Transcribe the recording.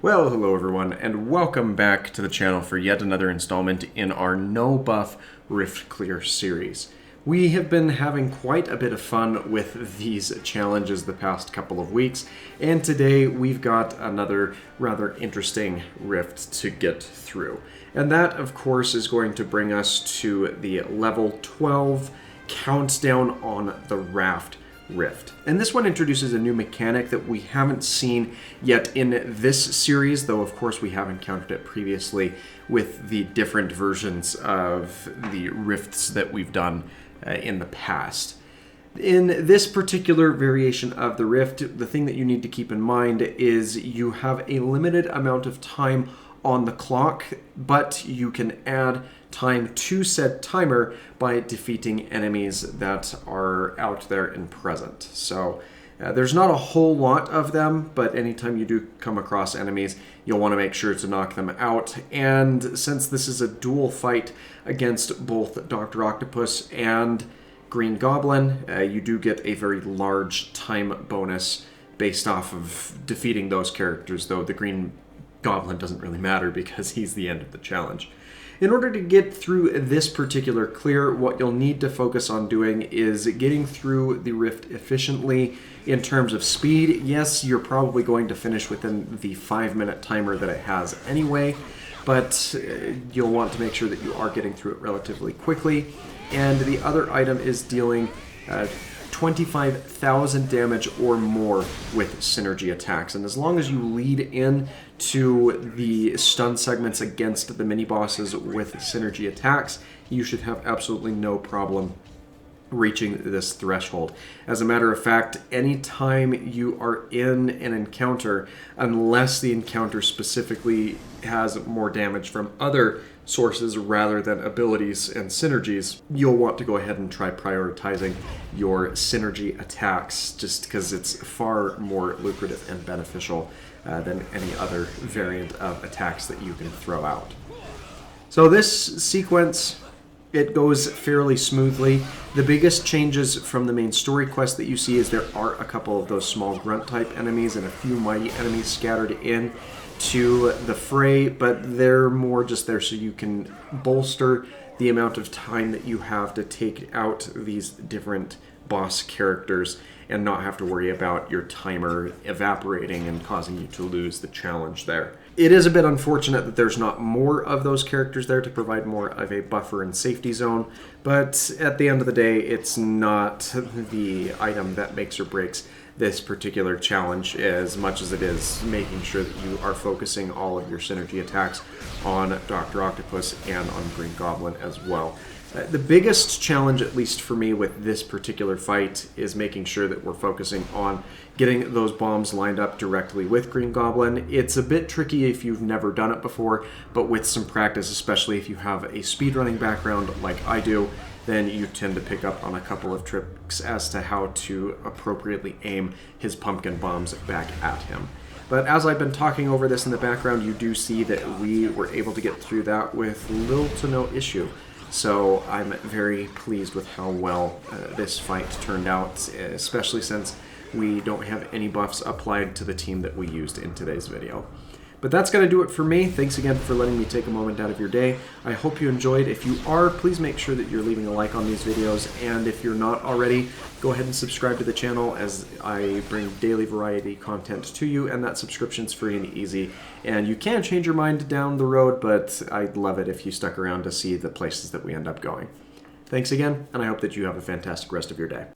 Well, hello everyone, and welcome back to the channel for yet another installment in our No Buff Rift Clear series. We have been having quite a bit of fun with these challenges the past couple of weeks, and today we've got another rather interesting rift to get through. And that, of course, is going to bring us to the level 12 Countdown on the Raft rift. And this one introduces a new mechanic that we haven't seen yet in this series, though of course we have encountered it previously with the different versions of the rifts that we've done in the past. In this particular variation of the rift, the thing that you need to keep in mind is you have a limited amount of time on the clock, but you can add time to said timer by defeating enemies that are out there and present. So there's not a whole lot of them, but anytime you do come across enemies, you'll want to make sure to knock them out. And since this is a dual fight against both Dr. Octopus and Green Goblin, you do get a very large time bonus based off of defeating those characters, though the Green Goblin doesn't really matter because he's the end of the challenge. In order to get through this particular clear, what you'll need to focus on doing is getting through the rift efficiently in terms of speed. Yes, you're probably going to finish within the 5-minute timer that it has anyway, but you'll want to make sure that you are getting through it relatively quickly. And the other item is dealing 25,000 damage or more with synergy attacks. And as long as you lead in to the stun segments against the mini-bosses with synergy attacks, you should have absolutely no problem reaching this threshold. As a matter of fact, anytime you are in an encounter, unless the encounter specifically has more damage from other sources rather than abilities and synergies, you'll want to go ahead and try prioritizing your synergy attacks, just because it's far more lucrative and beneficial than any other variant of attacks that you can throw out. So this sequence, it goes fairly smoothly. The biggest changes from the main story quest that you see is there are a couple of those small grunt type enemies and a few mighty enemies scattered in to the fray, but they're more just there so you can bolster the amount of time that you have to take out these different boss characters and not have to worry about your timer evaporating and causing you to lose the challenge there. It is a bit unfortunate that there's not more of those characters there to provide more of a buffer and safety zone, but at the end of the day, it's not the item that makes or breaks this particular challenge as much as it is making sure that you are focusing all of your synergy attacks on Dr. Octopus and on Green Goblin as well. The biggest challenge, at least for me, with this particular fight is making sure that we're focusing on getting those bombs lined up directly with Green Goblin. It's a bit tricky if you've never done it before, but with some practice, especially if you have a speedrunning background like I do, then you tend to pick up on a couple of tricks as to how to appropriately aim his pumpkin bombs back at him. But as I've been talking over this in the background, you do see that we were able to get through that with little to no issue. So I'm very pleased with how well this fight turned out, especially since we don't have any buffs applied to the team that we used in today's video. But that's going to do it for me. Thanks again for letting me take a moment out of your day. I hope you enjoyed. If you are, please make sure that you're leaving a like on these videos. And if you're not already, go ahead and subscribe to the channel as I bring daily variety content to you. And that subscription's free and easy. And you can change your mind down the road, but I'd love it if you stuck around to see the places that we end up going. Thanks again, and I hope that you have a fantastic rest of your day.